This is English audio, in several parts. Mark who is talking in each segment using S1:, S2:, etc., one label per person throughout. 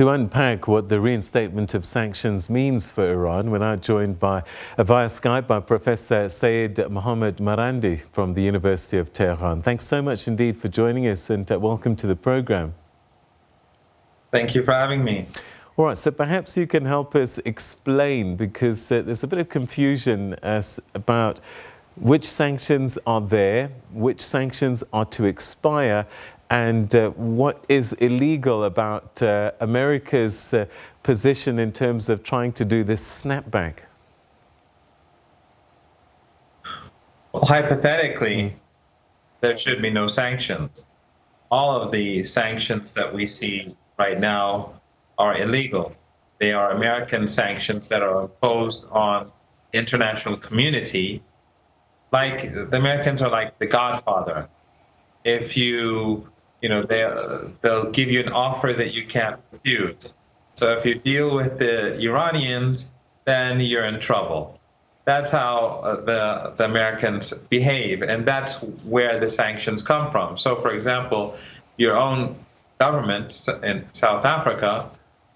S1: To unpack what the reinstatement of sanctions means for Iran, we're now joined via Skype by Professor Seyed Mohammad Marandi from the University of Tehran. Thanks so much indeed for joining us, and welcome to the program.
S2: Thank you for having me.
S1: All right, so perhaps you can help us explain, because there's a bit of confusion about which sanctions are there, which sanctions are to expire, and what is illegal about America's position in terms of trying to do this snapback?
S2: Well, hypothetically, there should be no sanctions. All of the sanctions that we see right now are illegal. They are American sanctions that are imposed on the international community. Like, the Americans are like the Godfather. If they'll give you an offer that you can't refuse. So if you deal with the Iranians, then you're in trouble. That's how the Americans behave, and that's where the sanctions come from. So, for example, your own government in South Africa,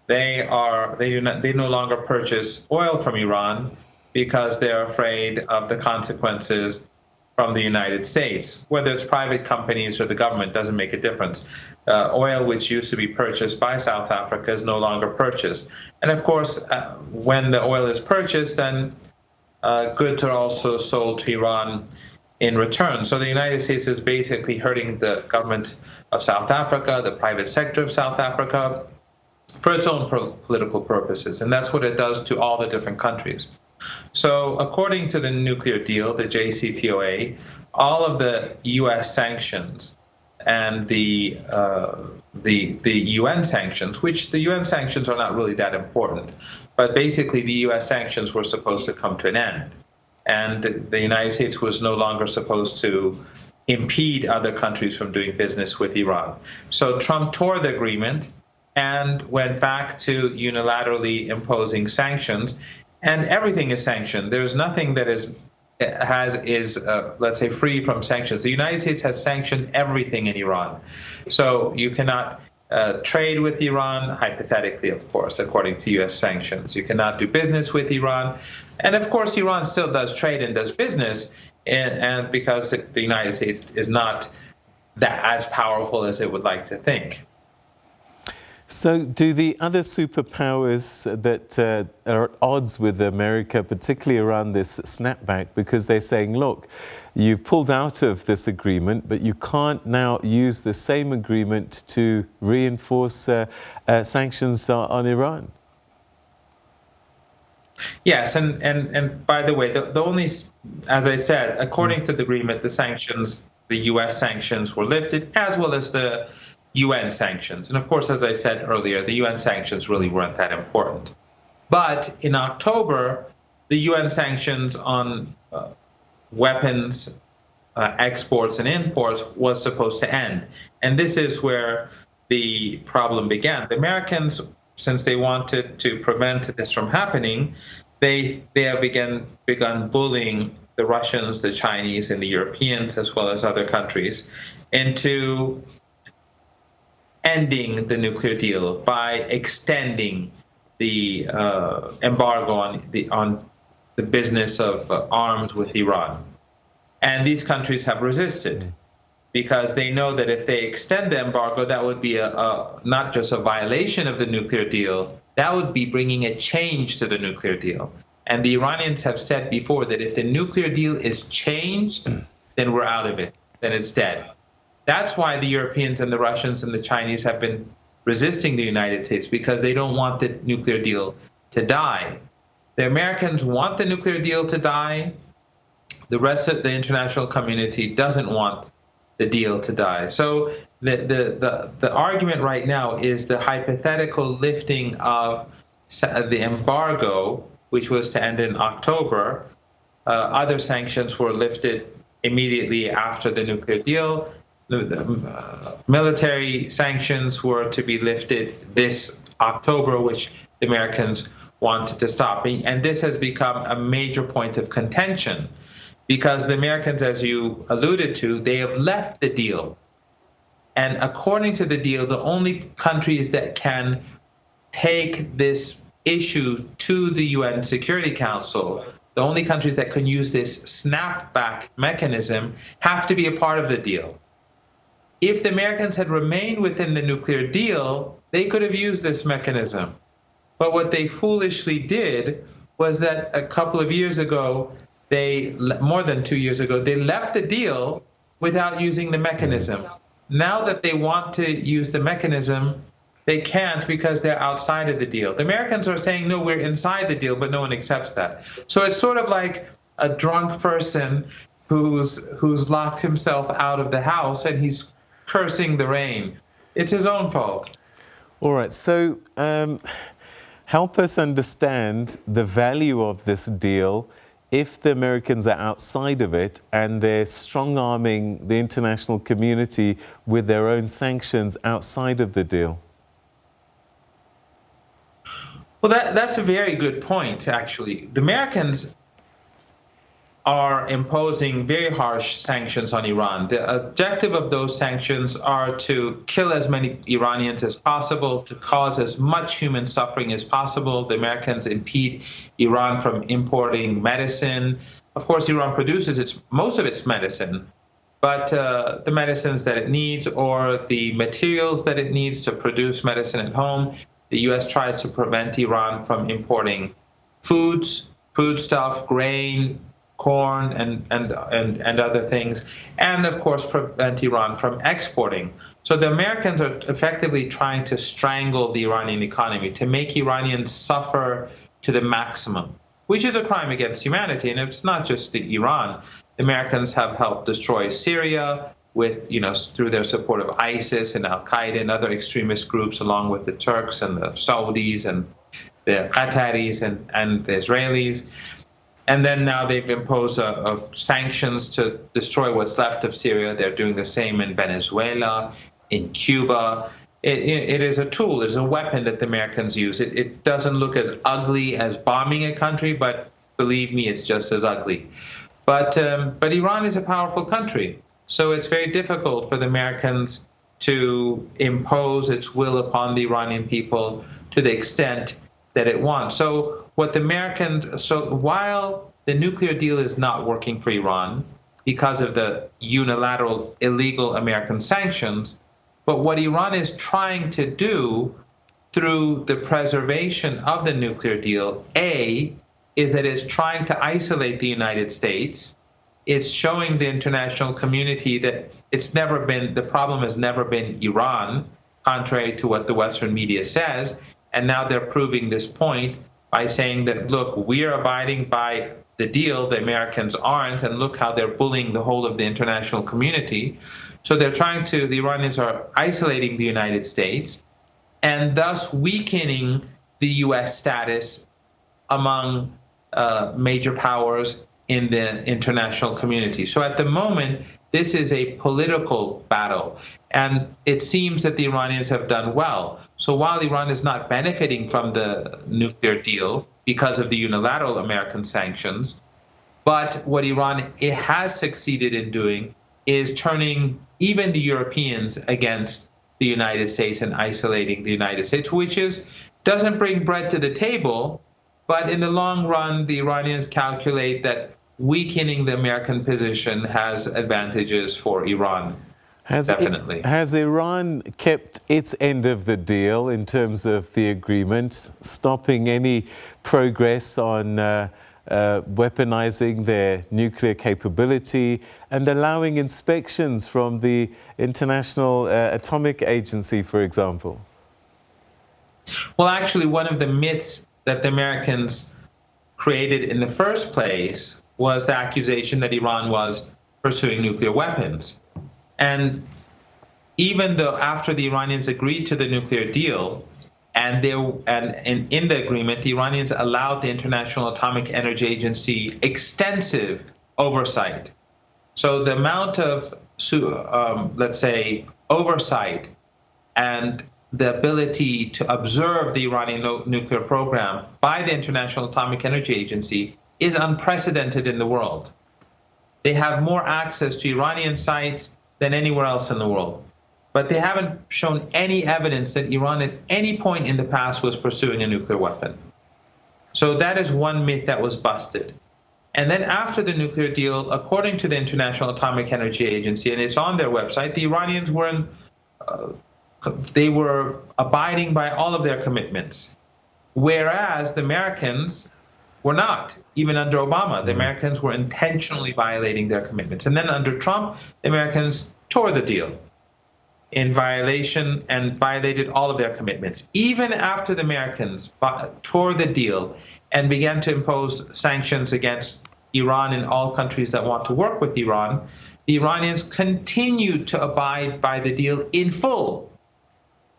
S2: they no longer purchase oil from Iran because they're afraid of the consequences from the United States. Whether it's private companies or the government, doesn't make a difference. Oil, which used to be purchased by South Africa, is no longer purchased. And of course, when the oil is purchased, then goods are also sold to Iran in return. So the United States is basically hurting the government of South Africa, the private sector of South Africa, for its own political purposes. And that's what it does to all the different countries. So according to the nuclear deal, the JCPOA, all of the U.S. sanctions and the UN sanctions, which the UN sanctions are not really that important, but basically the U.S. sanctions were supposed to come to an end. And the United States was no longer supposed to impede other countries from doing business with Iran. So Trump tore the agreement and went back to unilaterally imposing sanctions. And everything is sanctioned. There's nothing that is, let's say, free from sanctions. The United States has sanctioned everything in Iran. So you cannot trade with Iran, hypothetically, of course, according to U.S. sanctions. You cannot do business with Iran. And of course, Iran still does trade and does business, and because the United States is not as powerful as it would like to think.
S1: So do the other superpowers that are at odds with America, particularly around this snapback, because they're saying, look, you pulled out of this agreement, but you can't now use the same agreement to reinforce sanctions on Iran?
S2: Yes, and by the way, the only, as I said, according to the agreement, the sanctions, the U.S. sanctions were lifted, as well as the UN sanctions. And of course, as I said earlier, the UN sanctions really weren't that important. But in October, the UN sanctions on weapons exports and imports was supposed to end. And this is where the problem began. The Americans, since they wanted to prevent this from happening, they have begun bullying the Russians, the Chinese, and the Europeans, as well as other countries, into ending the nuclear deal by extending the embargo on the business of arms with Iran. And these countries have resisted because they know that if they extend the embargo, that would be not just a violation of the nuclear deal, that would be bringing a change to the nuclear deal. And the Iranians have said before that if the nuclear deal is changed, then we're out of it, then it's dead. That's why the Europeans and the Russians and the Chinese have been resisting the United States, because they don't want the nuclear deal to die. The Americans want the nuclear deal to die. The rest of the international community doesn't want the deal to die. So the argument right now is the hypothetical lifting of the embargo, which was to end in October. Other sanctions were lifted immediately after the nuclear deal. The military sanctions were to be lifted this October, which the Americans wanted to stop. And this has become a major point of contention because the Americans, as you alluded to, they have left the deal. And according to the deal, the only countries that can take this issue to the UN Security Council, the only countries that can use this snapback mechanism have to be a part of the deal. If the Americans had remained within the nuclear deal, they could have used this mechanism. But what they foolishly did was that a couple of years ago, more than 2 years ago, they left the deal without using the mechanism. Now that they want to use the mechanism, they can't because they're outside of the deal. The Americans are saying, no, we're inside the deal, but no one accepts that. So it's sort of like a drunk person who's locked himself out of the house and he's cursing the rain. It's his own fault.
S1: All right, so help us understand the value of this deal if the Americans are outside of it and they're strong-arming the international community with their own sanctions outside of the deal.
S2: Well, that's a very good point, actually. The Americans are imposing very harsh sanctions on Iran. The objective of those sanctions are to kill as many Iranians as possible, to cause as much human suffering as possible. The Americans impede Iran from importing medicine. Of course, Iran produces most of its medicine, but the medicines that it needs or the materials that it needs to produce medicine at home, the U.S. tries to prevent Iran from importing foodstuff, grain, corn, and other things, and of course prevent Iran from exporting. So the Americans are effectively trying to strangle the Iranian economy, to make Iranians suffer to the maximum, which is a crime against humanity. And it's not just Iran. The Americans have helped destroy Syria through their support of ISIS and Al-Qaeda and other extremist groups, along with the Turks and the Saudis and the Qataris and the Israelis. And then now they've imposed sanctions to destroy what's left of Syria. They're doing the same in Venezuela, in Cuba. It is a tool, it is a weapon that the Americans use. It doesn't look as ugly as bombing a country, but believe me, it's just as ugly. But Iran is a powerful country, so it's very difficult for the Americans to impose its will upon the Iranian people to the extent that it wants. So while the nuclear deal is not working for Iran because of the unilateral illegal American sanctions, but what Iran is trying to do through the preservation of the nuclear deal, is that it's trying to isolate the United States. It's showing the international community that the problem has never been Iran, contrary to what the Western media says. And now they're proving this point by saying that, look, we're abiding by the deal, the Americans aren't, and look how they're bullying the whole of the international community. So the Iranians are isolating the United States and thus weakening the U.S. status among major powers in the international community. So at the moment, this is a political battle, and it seems that the Iranians have done well. So while Iran is not benefiting from the nuclear deal because of the unilateral American sanctions, but what it has succeeded in doing is turning even the Europeans against the United States and isolating the United States, which doesn't bring bread to the table, but in the long run, the Iranians calculate that weakening the American position has advantages for Iran. Definitely.
S1: Has Iran kept its end of the deal in terms of the agreement, stopping any progress on weaponizing their nuclear capability and allowing inspections from the International Atomic Agency, for example?
S2: Well, actually, one of the myths that the Americans created in the first place was the accusation that Iran was pursuing nuclear weapons. And even though after the Iranians agreed to the nuclear deal, and in the agreement, the Iranians allowed the International Atomic Energy Agency extensive oversight. So the amount of, let's say, oversight and the ability to observe the Iranian nuclear program by the International Atomic Energy Agency is unprecedented in the world. They have more access to Iranian sites than anywhere else in the world. but they haven't shown any evidence that Iran at any point in the past was pursuing a nuclear weapon. So that is one myth that was busted. And then after the nuclear deal, according to the International Atomic Energy Agency, and it's on their website, the Iranians they were abiding by all of their commitments, whereas the Americans were not. Even under Obama, the Americans were intentionally violating their commitments. And then under Trump, the Americans tore the deal in violation and violated all of their commitments. Even after the Americans tore the deal and began to impose sanctions against Iran and all countries that want to work with Iran, the Iranians continued to abide by the deal in full,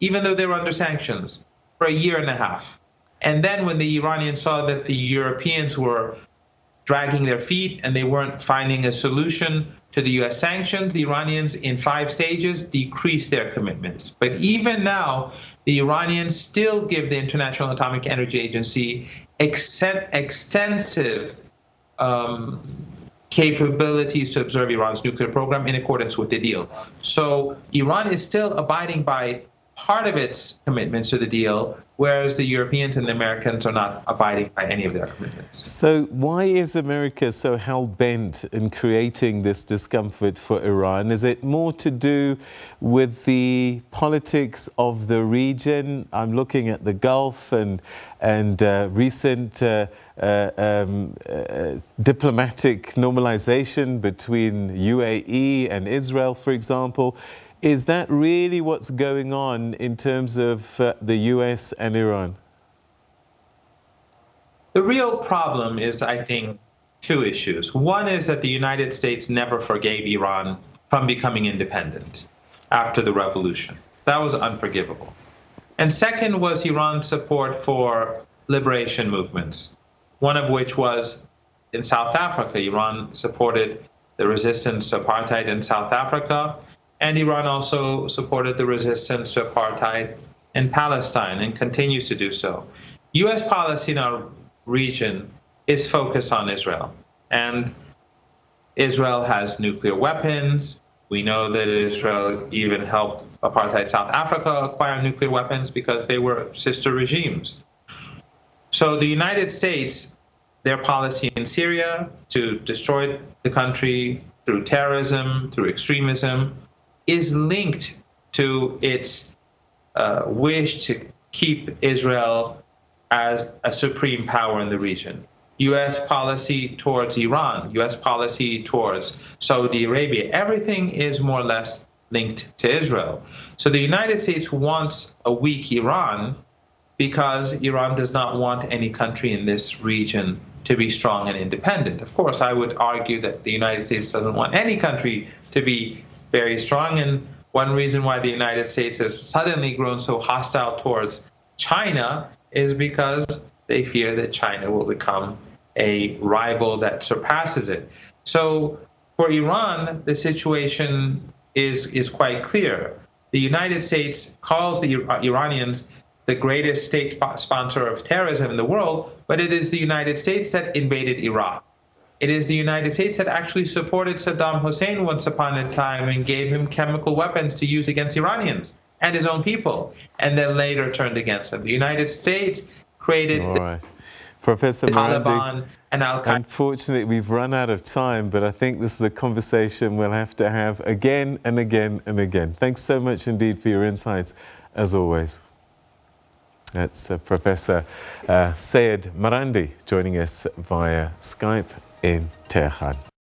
S2: even though they were under sanctions, for a year and a half. And then when the Iranians saw that the Europeans were dragging their feet and they weren't finding a solution to the US sanctions, the Iranians in 5 stages decreased their commitments. But even now, the Iranians still give the International Atomic Energy Agency extensive capabilities to observe Iran's nuclear program in accordance with the deal. So Iran is still abiding by part of its commitments to the deal, whereas the Europeans and the Americans are not abiding by any of their commitments.
S1: So why is America so hell-bent in creating this discomfort for Iran? Is it more to do with the politics of the region? I'm looking at the Gulf and recent diplomatic normalization between UAE and Israel, for example. Is that really what's going on in terms of the US and Iran?
S2: The real problem is, I think, 2 issues. One is that the United States never forgave Iran from becoming independent after the revolution. That was unforgivable. And second was Iran's support for liberation movements, one of which was in South Africa. Iran supported the resistance to apartheid in South Africa, and Iran also supported the resistance to apartheid in Palestine and continues to do so. US policy in our region is focused on Israel. And Israel has nuclear weapons. We know that Israel even helped apartheid South Africa acquire nuclear weapons because they were sister regimes. So the United States, their policy in Syria to destroy the country through terrorism, through extremism, is linked to its wish to keep Israel as a supreme power in the region. US policy towards Iran, US policy towards Saudi Arabia, everything is more or less linked to Israel. So the United States wants a weak Iran because Iran does not want any country in this region to be strong and independent. Of course, I would argue that the United States doesn't want any country to be very strong, and one reason why the United States has suddenly grown so hostile towards China is because they fear that China will become a rival that surpasses it. So for Iran, the situation is quite clear. The United States calls the Iranians the greatest state sponsor of terrorism in the world, but it is the United States that invaded Iraq. It is the United States that actually supported Saddam Hussein once upon a time and gave him chemical weapons to use against Iranians and his own people, and then later turned against him. The United States created
S1: Professor Marandi,
S2: Taliban and Al-Qaeda.
S1: Unfortunately, we've run out of time, but I think this is a conversation we'll have to have again and again and again. Thanks so much indeed for your insights, as always. That's Professor Seyed Marandi joining us via Skype in Tehran.